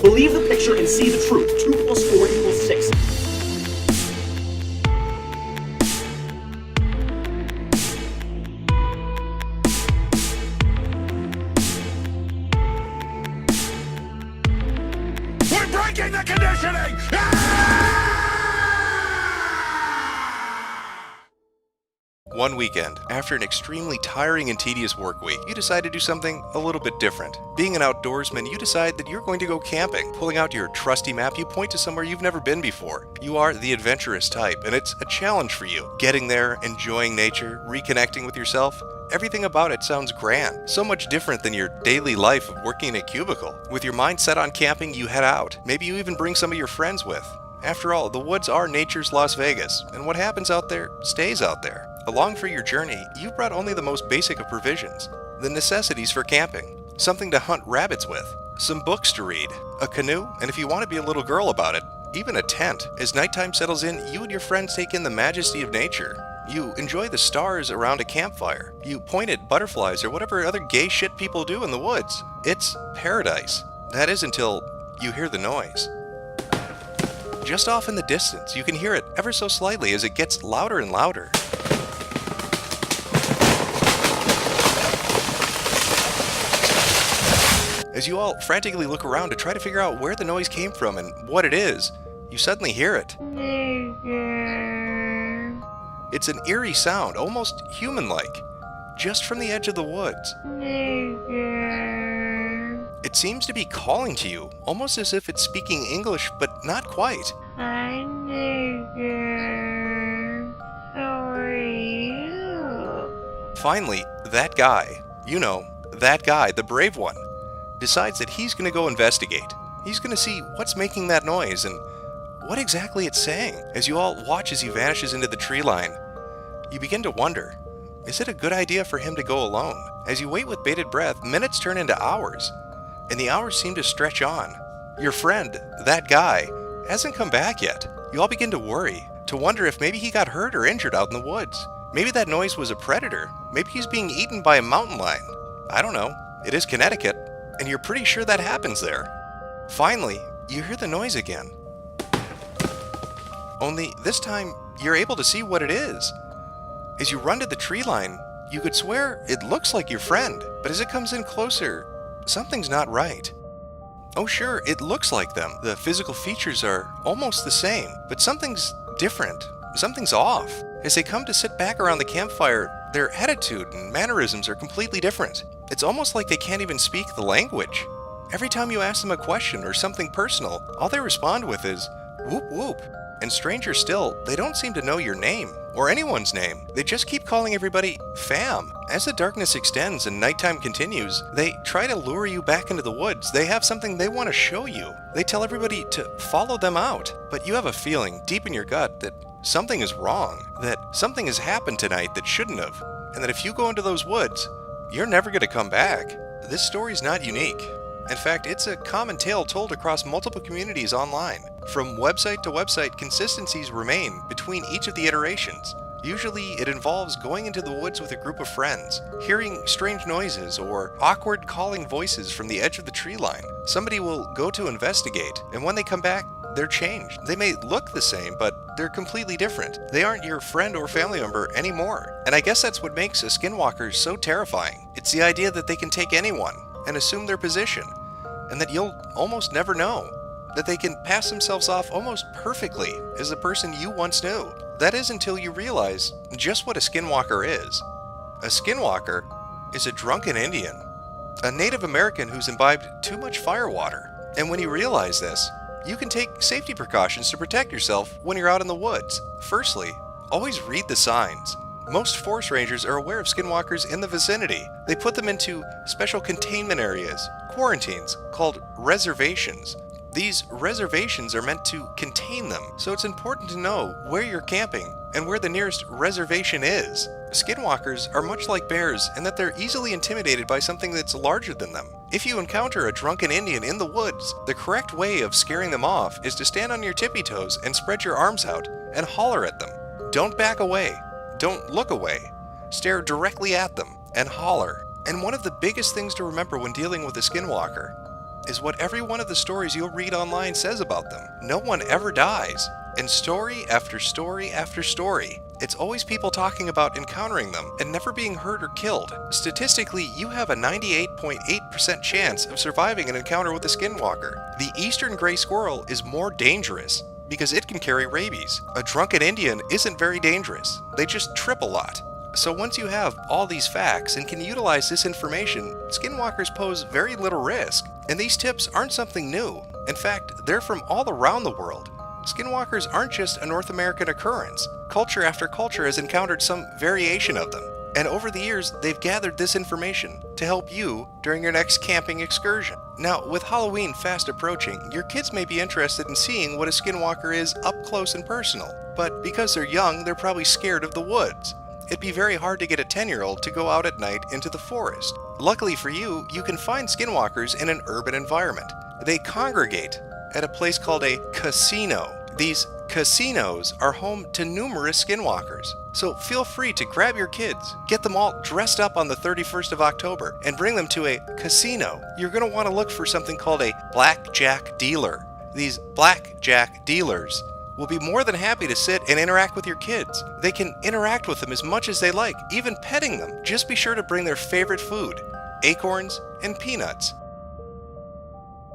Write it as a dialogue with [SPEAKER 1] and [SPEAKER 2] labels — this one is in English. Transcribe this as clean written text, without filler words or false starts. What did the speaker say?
[SPEAKER 1] Believe the picture and see the truth. 2 + 4 = 6.
[SPEAKER 2] We're breaking the conditioning!
[SPEAKER 3] One weekend, after an extremely tiring and tedious work week, you decide to do something a little bit different. Being an outdoorsman, you decide that you're going to go camping. Pulling out your trusty map, you point to somewhere you've never been before. You are the adventurous type, and it's a challenge for you. Getting there, enjoying nature, reconnecting with yourself, everything about it sounds grand. So much different than your daily life of working in a cubicle. With your mind set on camping, you head out. Maybe you even bring some of your friends with. After all, the woods are nature's Las Vegas, and what happens out there stays out there. Along for your journey, you brought only the most basic of provisions, the necessities for camping, something to hunt rabbits with, some books to read, a canoe, and if you want to be a little girl about it, even a tent. As nighttime settles in, you and your friends take in the majesty of nature. You enjoy the stars around a campfire. You point at butterflies or whatever other gay shit people do in the woods. It's paradise. That is until you hear the noise. Just off in the distance, you can hear it ever so slightly as it gets louder and louder. As you all frantically look around to try to figure out where the noise came from and what it is, you suddenly hear it. It's an eerie sound, almost human-like, just from the edge of the woods. It seems to be calling to you, almost as if it's speaking English, but not quite. Finally, that guy, that guy, the brave one, decides that he's going to go investigate. He's going to see what's making that noise and what exactly it's saying. As you all watch as he vanishes into the tree line, you begin to wonder, is it a good idea for him to go alone? As you wait with bated breath, minutes turn into hours, and the hours seem to stretch on. Your friend, that guy, hasn't come back yet. You all begin to worry, to wonder if maybe he got hurt or injured out in the woods. Maybe that noise was a predator. Maybe he's being eaten by a mountain lion. I don't know. It is Connecticut, and you're pretty sure that happens there. Finally, you hear the noise again. Only this time, you're able to see what it is. As you run to the tree line, you could swear it looks like your friend, but as it comes in closer, something's not right. Oh sure, it looks like them. The physical features are almost the same, but something's different. Something's off. As they come to sit back around the campfire, their attitude and mannerisms are completely different. It's almost like they can't even speak the language. Every time you ask them a question or something personal, all they respond with is, whoop whoop. And stranger still, they don't seem to know your name, or anyone's name. They just keep calling everybody fam. As the darkness extends and nighttime continues, they try to lure you back into the woods. They have something they want to show you. They tell everybody to follow them out. But you have a feeling deep in your gut that something is wrong, that something has happened tonight that shouldn't have, and that if you go into those woods, you're never going to come back. This story's not unique. In fact, it's a common tale told across multiple communities online. From website to website, consistencies remain between each of the iterations. Usually, it involves going into the woods with a group of friends, hearing strange noises or awkward calling voices from the edge of the tree line. Somebody will go to investigate, and when they come back, they're changed. They may look the same, but they're completely different. They aren't your friend or family member anymore. And I guess that's what makes a Skinwalker so terrifying. It's the idea that they can take anyone and assume their position, and that you'll almost never know. That they can pass themselves off almost perfectly as the person you once knew. That is until you realize just what a Skinwalker is. A Skinwalker is a drunken Indian, a Native American who's imbibed too much firewater. And when you realize this, you can take safety precautions to protect yourself when you're out in the woods. Firstly, always read the signs. Most forest rangers are aware of Skinwalkers in the vicinity. They put them into special containment areas, quarantines, called reservations. These reservations are meant to contain them, so it's important to know where you're camping and where the nearest reservation is. Skinwalkers are much like bears in that they're easily intimidated by something that's larger than them. If you encounter a drunken Indian in the woods, the correct way of scaring them off is to stand on your tippy toes and spread your arms out and holler at them. Don't back away. Don't look away. Stare directly at them and holler. And one of the biggest things to remember when dealing with a skinwalker is what every one of the stories you'll read online says about them. No one ever dies. And story after story after story, it's always people talking about encountering them and never being hurt or killed. Statistically, you have a 98.8% chance of surviving an encounter with a skinwalker. The eastern gray squirrel is more dangerous because it can carry rabies. A drunken Indian isn't very dangerous. They just trip a lot. So once you have all these facts and can utilize this information, skinwalkers pose very little risk. And these tips aren't something new. In fact, they're from all around the world. Skinwalkers aren't just a North American occurrence. Culture after culture has encountered some variation of them. And over the years, they've gathered this information to help you during your next camping excursion. Now, with Halloween fast approaching, your kids may be interested in seeing what a skinwalker is up close and personal. But because they're young, they're probably scared of the woods. It'd be very hard to get a 10-year-old to go out at night into the forest. Luckily for you, you can find skinwalkers in an urban environment. They congregate at a place called a casino. These casinos are home to numerous skinwalkers. So feel free to grab your kids, get them all dressed up on the 31st of October, and bring them to a casino. You're going to want to look for something called a blackjack dealer. These blackjack dealers will be more than happy to sit and interact with your kids. They can interact with them as much as they like, even petting them. Just be sure to bring their favorite food, acorns and peanuts.